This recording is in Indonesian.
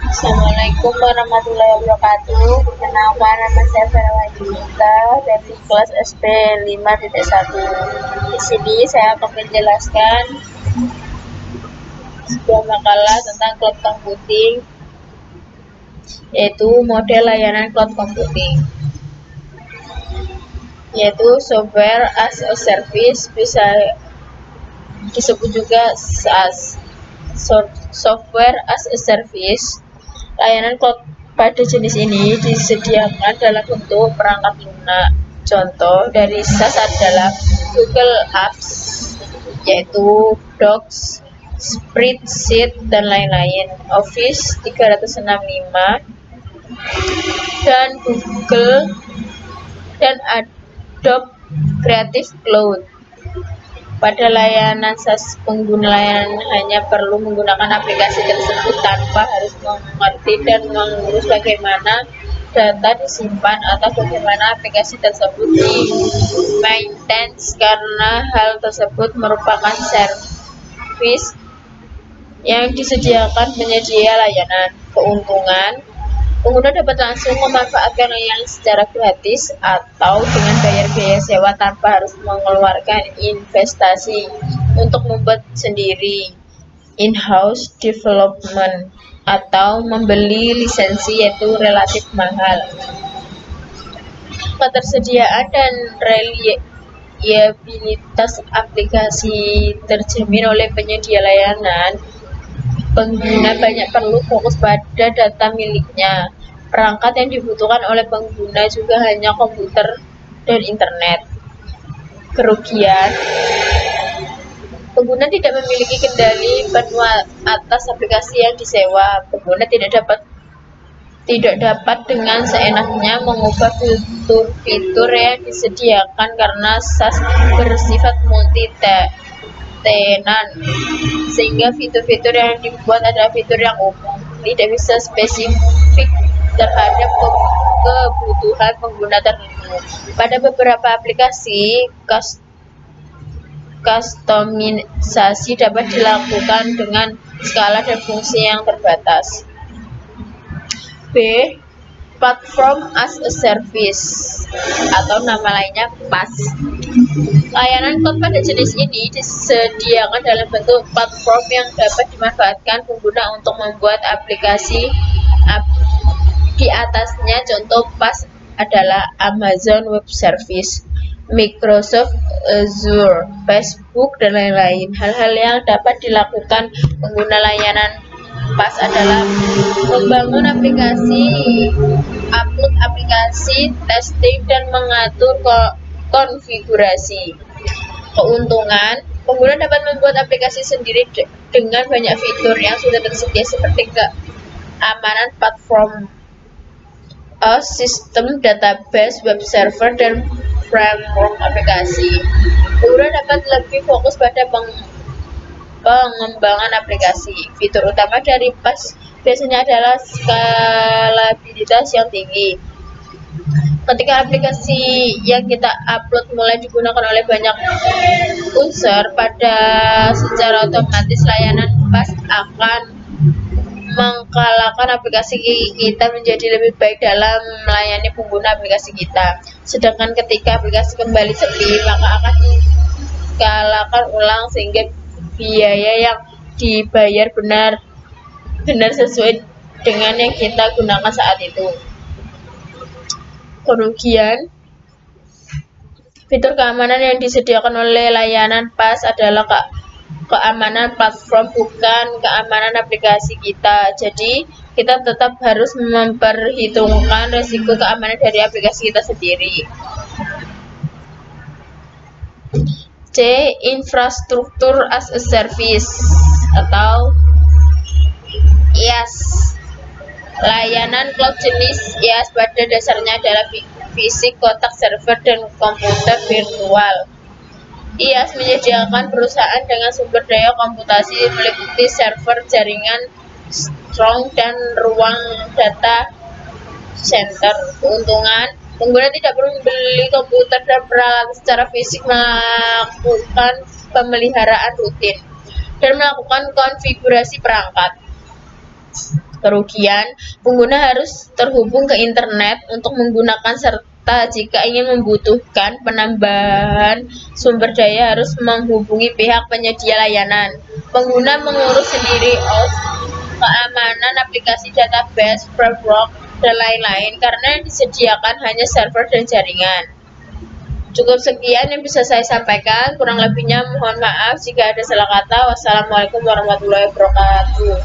Assalamualaikum warahmatullahi wabarakatuh. Perkenalkan, nama saya Vera Yunita dari kelas SP 5.1. Di sini saya akan menjelaskan sebuah makalah tentang cloud computing, yaitu model layanan cloud computing, yaitu software as a service, bisa disebut juga SaaS, software as a service. Layanan cloud pada jenis ini disediakan dalam bentuk perangkat lunak. Contoh dari SaaS adalah Google Apps, yaitu Docs, Spreadsheet, dan lain-lain, Office 365, dan Google dan Adobe Creative Cloud. Pada layanan SaaS, pengguna layanan hanya perlu menggunakan aplikasi tersebut tanpa harus mengerti dan mengurus bagaimana data disimpan atau bagaimana aplikasi tersebut di-maintain, karena hal tersebut merupakan servis yang disediakan penyedia layanan. Keuntungan: pengguna dapat langsung memanfaatkan layanan secara gratis atau dengan bayar biaya sewa tanpa harus mengeluarkan investasi untuk membuat sendiri, in-house development, atau membeli lisensi, yaitu relatif mahal. Ketersediaan dan reliabilitas aplikasi terjamin oleh penyedia layanan. Pengguna banyak perlu fokus pada data miliknya. Perangkat yang dibutuhkan oleh pengguna juga hanya komputer dan internet. Kerugian: pengguna tidak memiliki kendali penuh atas aplikasi yang disewa. Pengguna tidak dapat dengan seenaknya mengubah fitur-fitur yang disediakan karena SaaS bersifat multi-tenant, sehingga fitur-fitur yang dibuat adalah fitur yang umum, tidak bisa spesifik terhadap kebutuhan pengguna tertentu. Pada beberapa aplikasi, kustomisasi dapat dilakukan dengan skala dan fungsi yang terbatas. B. Platform as a Service, atau nama lainnya PaaS. Layanan cloud pada jenis ini disediakan dalam bentuk platform yang dapat dimanfaatkan pengguna untuk membuat aplikasi di atasnya. Contoh PaaS adalah Amazon Web Service, Microsoft Azure, Facebook, dan lain-lain. Hal-hal yang dapat dilakukan pengguna layanan PaaS adalah membangun aplikasi, upload aplikasi, testing, dan mengatur konfigurasi. Keuntungan: pengguna dapat membuat aplikasi sendiri dengan banyak fitur yang sudah tersedia seperti keamanan platform, sistem database, web server, dan framework aplikasi. Pengguna dapat lebih fokus pada pengembangan aplikasi. Fitur utama dari PaaS biasanya adalah skalabilitas yang tinggi. Ketika aplikasi yang kita upload mulai digunakan oleh banyak user, secara otomatis layanan PaaS akan mengkalahkan aplikasi kita menjadi lebih baik dalam melayani pengguna aplikasi kita. Sedangkan ketika aplikasi kembali sepi, maka akan dikalahkan ulang sehingga biaya yang dibayar benar sesuai dengan yang kita gunakan saat itu. Kerugian: fitur keamanan yang disediakan oleh layanan PaaS adalah keamanan platform, bukan keamanan aplikasi kita. Jadi kita tetap harus memperhitungkan risiko keamanan dari aplikasi kita sendiri. C. Infrastruktur as a Service, atau IaaS. Layanan cloud jenis IaaS pada dasarnya adalah fisik, kotak, server, dan komputer virtual. IaaS menyediakan perusahaan dengan sumber daya komputasi meliputi server, jaringan strong, dan ruang data center. Keuntungan: pengguna tidak perlu membeli komputer dan peralatan secara fisik, melakukan pemeliharaan rutin, dan melakukan konfigurasi perangkat. kerugian, pengguna harus terhubung ke internet untuk menggunakan serta jika ingin membutuhkan penambahan sumber daya harus menghubungi pihak penyedia layanan. Pengguna mengurus sendiri keamanan aplikasi, database, framework, dan lain-lain karena yang disediakan hanya server dan jaringan. Cukup sekian yang bisa saya sampaikan, kurang lebihnya mohon maaf jika ada salah kata. Wassalamualaikum warahmatullahi wabarakatuh.